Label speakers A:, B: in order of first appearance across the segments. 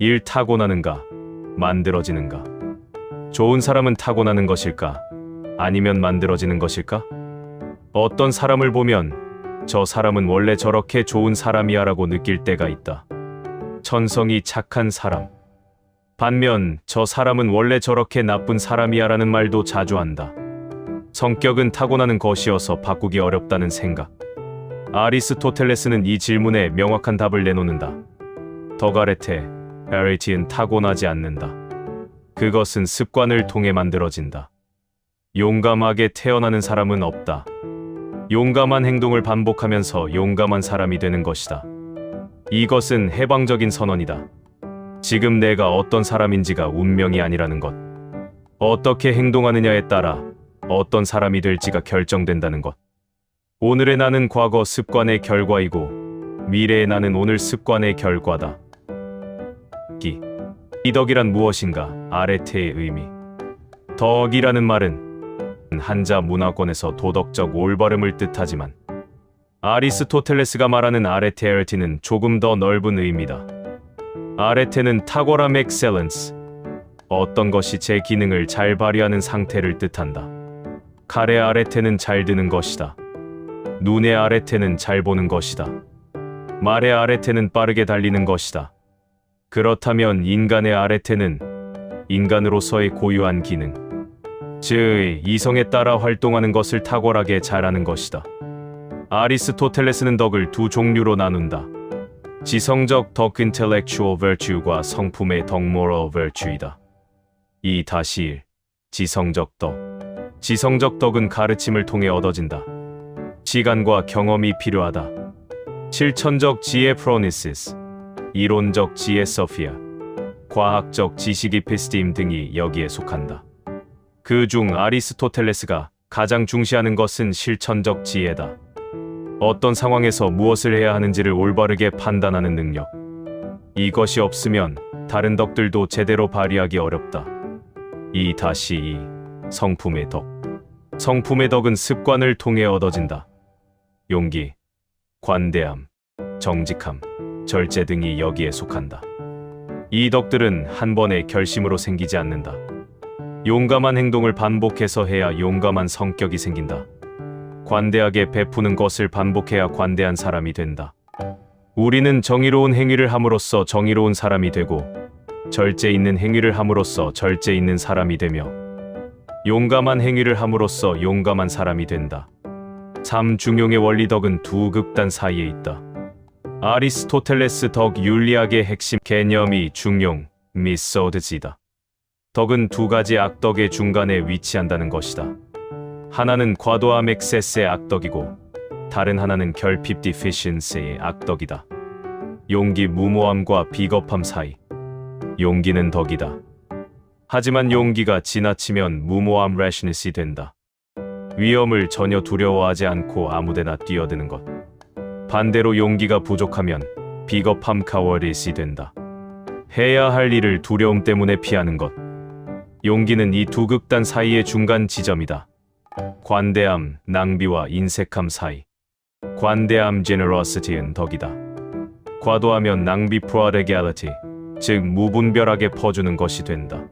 A: 일 타고나는가, 만들어지는가? 좋은 사람은 타고나는 것일까? 아니면 만들어지는 것일까? 어떤 사람을 보면 저 사람은 원래 저렇게 좋은 사람이야 라고 느낄 때가 있다. 천성이 착한 사람. 반면 저 사람은 원래 저렇게 나쁜 사람이야 라는 말도 자주 한다. 성격은 타고나는 것이어서 바꾸기 어렵다는 생각. 아리스토텔레스는 이 질문에 명확한 답을 내놓는다. 더가레테, 에리티는 타고나지 않는다. 그것은 습관을 통해 만들어진다. 용감하게 태어나는 사람은 없다. 용감한 행동을 반복하면서 용감한 사람이 되는 것이다. 이것은 해방적인 선언이다. 지금 내가 어떤 사람인지가 운명이 아니라는 것. 어떻게 행동하느냐에 따라 어떤 사람이 될지가 결정된다는 것. 오늘의 나는 과거 습관의 결과이고 미래의 나는 오늘 습관의 결과다. 이 덕이란 무엇인가? 아레테의 의미. 덕이라는 말은 한자 문화권에서 도덕적 올바름을 뜻하지만 아리스토텔레스가 말하는 아레테르티는 조금 더 넓은 의미다. 아레테는 탁월함 엑셀런스, 어떤 것이 제 기능을 잘 발휘하는 상태를 뜻한다. 칼의 아레테는 잘 드는 것이다. 눈의 아레테는 잘 보는 것이다. 말의 아레테는 빠르게 달리는 것이다. 그렇다면 인간의 아레테는 인간으로서의 고유한 기능, 즉 이성에 따라 활동하는 것을 탁월하게 잘하는 것이다. 아리스토텔레스는 덕을 두 종류로 나눈다. 지성적 덕 intellectual virtue과 성품의 덕 moral virtue이다. 2-1. 지성적 덕. 지성적 덕은 가르침을 통해 얻어진다. 시간과 경험이 필요하다. 실천적 지혜 프로니시스, 이론적 지혜 소피아, 과학적 지식 이피스팀 등이 여기에 속한다. 그중 아리스토텔레스가 가장 중시하는 것은 실천적 지혜다. 어떤 상황에서 무엇을 해야 하는지를 올바르게 판단하는 능력. 이것이 없으면 다른 덕들도 제대로 발휘하기 어렵다. 2-2. 성품의 덕. 성품의 덕은 습관을 통해 얻어진다. 용기, 관대함, 정직함, 절제 등이 여기에 속한다. 이 덕들은 한 번의 결심으로 생기지 않는다. 용감한 행동을 반복해서 해야 용감한 성격이 생긴다. 관대하게 베푸는 것을 반복해야 관대한 사람이 된다. 우리는 정의로운 행위를 함으로써 정의로운 사람이 되고 절제 있는 행위를 함으로써 절제 있는 사람이 되며 용감한 행위를 함으로써 용감한 사람이 된다. 참 중용의 원리 덕은 두 극단 사이에 있다. 아리스토텔레스 덕 윤리학의 핵심 개념이 중용, 미소드지다. 덕은 두 가지 악덕의 중간에 위치한다는 것이다. 하나는 과도함 엑세스의 악덕이고 다른 하나는 결핍 디피션시의 악덕이다. 용기 무모함과 비겁함 사이. 용기는 덕이다. 하지만 용기가 지나치면 무모함 래시니스이 된다. 위험을 전혀 두려워하지 않고 아무데나 뛰어드는 것. 반대로 용기가 부족하면 비겁함 카워리스이 된다. 해야 할 일을 두려움 때문에 피하는 것. 용기는 이 두 극단 사이의 중간 지점이다. 관대함, 낭비와 인색함 사이. 관대함 generosity는 덕이다. 과도하면 낭비 prodigality, 즉 무분별하게 퍼주는 것이 된다.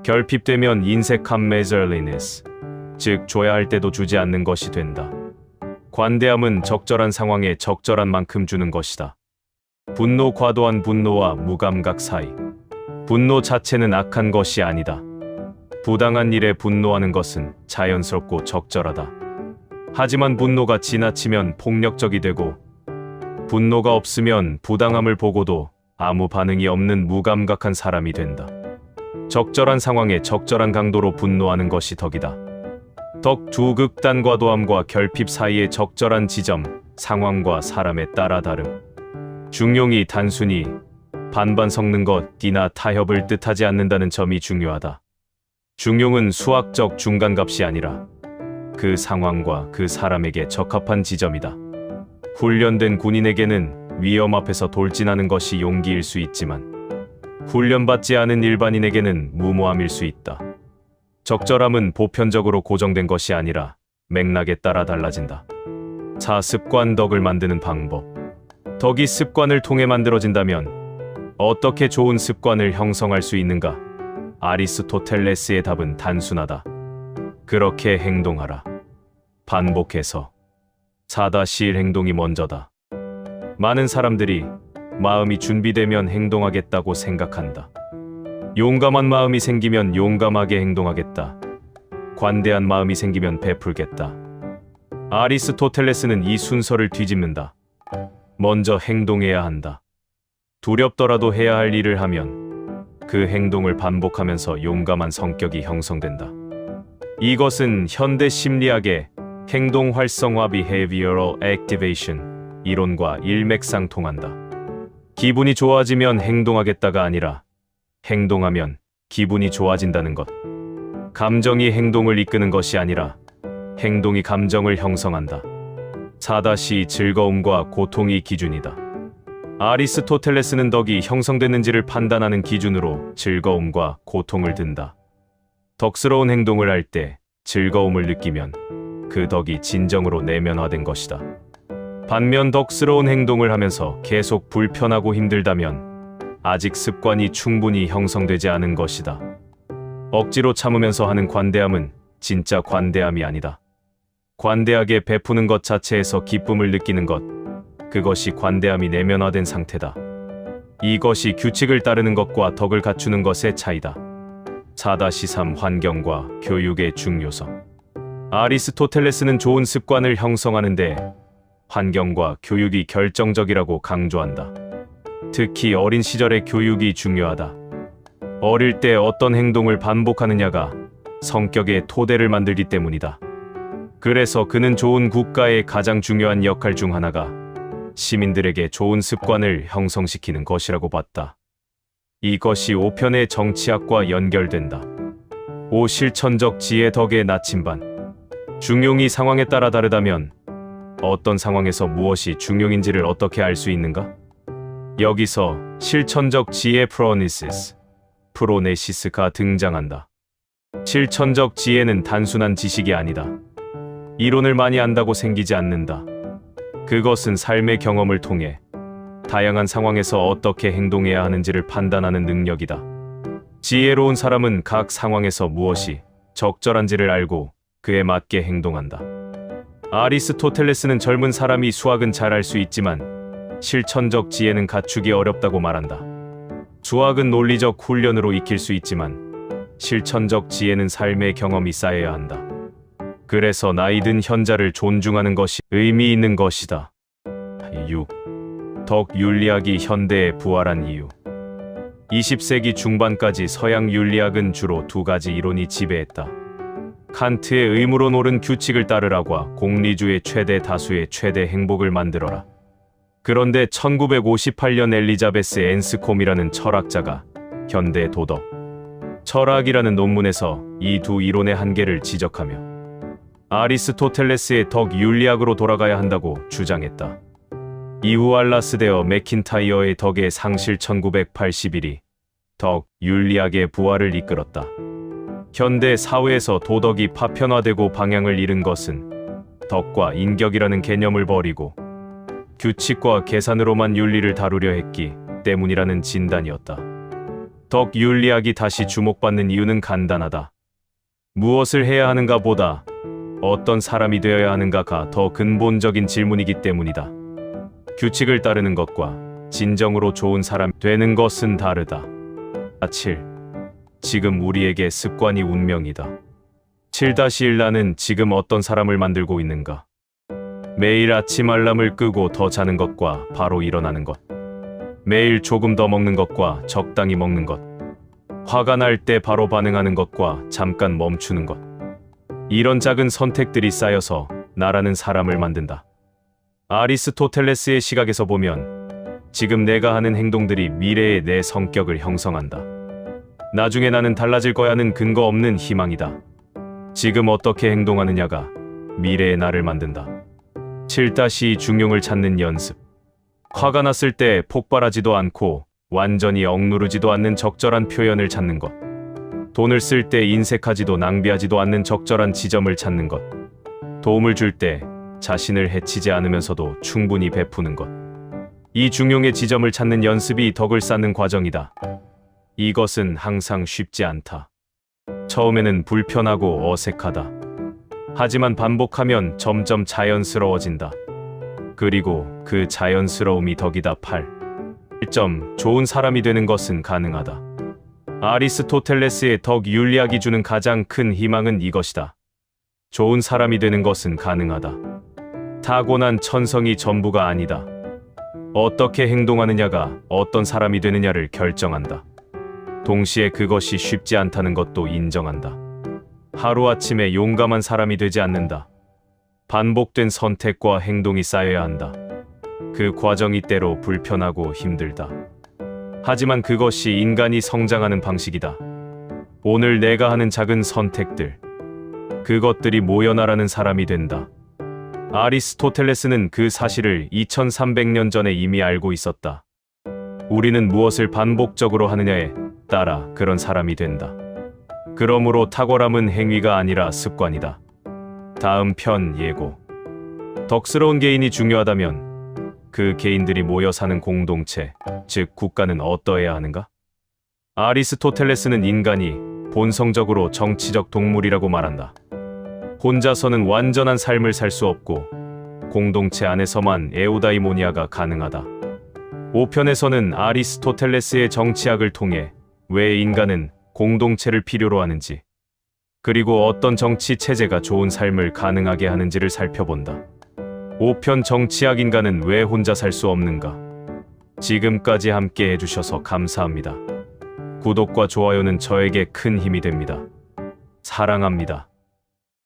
A: 결핍되면 인색함 miserliness, 즉 줘야 할 때도 주지 않는 것이 된다. 관대함은 적절한 상황에 적절한 만큼 주는 것이다. 분노 과도한 분노와 무감각 사이. 분노 자체는 악한 것이 아니다. 부당한 일에 분노하는 것은 자연스럽고 적절하다. 하지만 분노가 지나치면 폭력적이 되고 분노가 없으면 부당함을 보고도 아무 반응이 없는 무감각한 사람이 된다. 적절한 상황에 적절한 강도로 분노하는 것이 덕이다. 덕 두 극단 과도함과 결핍 사이의 적절한 지점, 상황과 사람에 따라 다름. 중용이 단순히 반반 섞는 것이나 타협을 뜻하지 않는다는 점이 중요하다. 중용은 수학적 중간값이 아니라 그 상황과 그 사람에게 적합한 지점이다. 훈련된 군인에게는 위험 앞에서 돌진하는 것이 용기일 수 있지만 훈련받지 않은 일반인에게는 무모함일 수 있다. 적절함은 보편적으로 고정된 것이 아니라 맥락에 따라 달라진다. 자, 습관 덕을 만드는 방법. 덕이 습관을 통해 만들어진다면 어떻게 좋은 습관을 형성할 수 있는가? 아리스토텔레스의 답은 단순하다. 그렇게 행동하라. 반복해서. 4-1 행동이 먼저다. 많은 사람들이 마음이 준비되면 행동하겠다고 생각한다. 용감한 마음이 생기면 용감하게 행동하겠다. 관대한 마음이 생기면 베풀겠다. 아리스토텔레스는 이 순서를 뒤집는다. 먼저 행동해야 한다. 두렵더라도 해야 할 일을 하면 그 행동을 반복하면서 용감한 성격이 형성된다. 이것은 현대 심리학의 행동 활성화 behavioral activation 이론과 일맥상통한다. 기분이 좋아지면 행동하겠다가 아니라 행동하면 기분이 좋아진다는 것. 감정이 행동을 이끄는 것이 아니라 행동이 감정을 형성한다. 4-2 즐거움과 고통이 기준이다. 아리스토텔레스는 덕이 형성됐는지를 판단하는 기준으로 즐거움과 고통을 든다. 덕스러운 행동을 할 때 즐거움을 느끼면 그 덕이 진정으로 내면화된 것이다. 반면 덕스러운 행동을 하면서 계속 불편하고 힘들다면 아직 습관이 충분히 형성되지 않은 것이다. 억지로 참으면서 하는 관대함은 진짜 관대함이 아니다. 관대하게 베푸는 것 자체에서 기쁨을 느끼는 것, 그것이 관대함이 내면화된 상태다. 이것이 규칙을 따르는 것과 덕을 갖추는 것의 차이다. 4-3 환경과 교육의 중요성. 아리스토텔레스는 좋은 습관을 형성하는데 환경과 교육이 결정적이라고 강조한다. 특히 어린 시절의 교육이 중요하다. 어릴 때 어떤 행동을 반복하느냐가 성격의 토대를 만들기 때문이다. 그래서 그는 좋은 국가의 가장 중요한 역할 중 하나가 시민들에게 좋은 습관을 형성시키는 것이라고 봤다. 이것이 5편의 정치학과 연결된다. 5 실천적 지혜 덕의 나침반. 중용이 상황에 따라 다르다면 어떤 상황에서 무엇이 중용인지를 어떻게 알 수 있는가? 여기서 실천적 지혜 프로네시스가 등장한다. 실천적 지혜는 단순한 지식이 아니다. 이론을 많이 안다고 생기지 않는다. 그것은 삶의 경험을 통해 다양한 상황에서 어떻게 행동해야 하는지를 판단하는 능력이다. 지혜로운 사람은 각 상황에서 무엇이 적절한지를 알고 그에 맞게 행동한다. 아리스토텔레스는 젊은 사람이 수학은 잘할 수 있지만 실천적 지혜는 갖추기 어렵다고 말한다. 수학은 논리적 훈련으로 익힐 수 있지만 실천적 지혜는 삶의 경험이 쌓여야 한다. 그래서 나이 든 현자를 존중하는 것이 의미 있는 것이다. 6. 덕 윤리학이 현대에 부활한 이유. 20세기 중반까지 서양 윤리학은 주로 두 가지 이론이 지배했다. 칸트의 의무론 옳은 규칙을 따르라과 공리주의 최대 다수의 최대 행복을 만들어라. 그런데 1958년 엘리자베스 앤스콤이라는 철학자가 현대 도덕, 철학이라는 논문에서 이 두 이론의 한계를 지적하며 아리스토텔레스의 덕 윤리학으로 돌아가야 한다고 주장했다. 이후 알라스데어 맥킨타이어의 덕의 상실 1981이 덕 윤리학의 부활을 이끌었다. 현대 사회에서 도덕이 파편화되고 방향을 잃은 것은 덕과 인격이라는 개념을 버리고 규칙과 계산으로만 윤리를 다루려 했기 때문이라는 진단이었다. 덕 윤리학이 다시 주목받는 이유는 간단하다. 무엇을 해야 하는가 보다 어떤 사람이 되어야 하는가가 더 근본적인 질문이기 때문이다. 규칙을 따르는 것과 진정으로 좋은 사람 되는 것은 다르다. 7. 지금 우리에게 습관이 운명이다. 7-1 나는 지금 어떤 사람을 만들고 있는가? 매일 아침 알람을 끄고 더 자는 것과 바로 일어나는 것. 매일 조금 더 먹는 것과 적당히 먹는 것. 화가 날 때 바로 반응하는 것과 잠깐 멈추는 것. 이런 작은 선택들이 쌓여서 나라는 사람을 만든다. 아리스토텔레스의 시각에서 보면 지금 내가 하는 행동들이 미래의 내 성격을 형성한다. 나중에 나는 달라질 거야는 근거 없는 희망이다. 지금 어떻게 행동하느냐가 미래의 나를 만든다. 7-2 중용을 찾는 연습. 화가 났을 때 폭발하지도 않고 완전히 억누르지도 않는 적절한 표현을 찾는 것. 돈을 쓸 때 인색하지도 낭비하지도 않는 적절한 지점을 찾는 것. 도움을 줄 때 자신을 해치지 않으면서도 충분히 베푸는 것. 이 중용의 지점을 찾는 연습이 덕을 쌓는 과정이다. 이것은 항상 쉽지 않다. 처음에는 불편하고 어색하다. 하지만 반복하면 점점 자연스러워진다. 그리고 그 자연스러움이 덕이다. 1점 좋은 사람이 되는 것은 가능하다. 아리스토텔레스의 덕 윤리학이 주는 가장 큰 희망은 이것이다. 좋은 사람이 되는 것은 가능하다. 타고난 천성이 전부가 아니다. 어떻게 행동하느냐가 어떤 사람이 되느냐를 결정한다. 동시에 그것이 쉽지 않다는 것도 인정한다. 하루아침에 용감한 사람이 되지 않는다. 반복된 선택과 행동이 쌓여야 한다. 그 과정이 때로 불편하고 힘들다. 하지만 그것이 인간이 성장하는 방식이다. 오늘 내가 하는 작은 선택들, 그것들이 모여 나라는 사람이 된다. 아리스토텔레스는 그 사실을 2300년 전에 이미 알고 있었다. 우리는 무엇을 반복적으로 하느냐에 따라 그런 사람이 된다. 그러므로 탁월함은 행위가 아니라 습관이다. 다음 편 예고. 덕스러운 개인이 중요하다면 그 개인들이 모여 사는 공동체, 즉 국가는 어떠해야 하는가? 아리스토텔레스는 인간이 본성적으로 정치적 동물이라고 말한다. 혼자서는 완전한 삶을 살 수 없고 공동체 안에서만 에우다이모니아가 가능하다. 5편에서는 아리스토텔레스의 정치학을 통해 왜 인간은 공동체를 필요로 하는지, 그리고 어떤 정치 체제가 좋은 삶을 가능하게 하는지를 살펴본다. 5편 정치학 인간은 왜 혼자 살 수 없는가? 지금까지 함께 해주셔서 감사합니다. 구독과 좋아요는 저에게 큰 힘이 됩니다. 사랑합니다.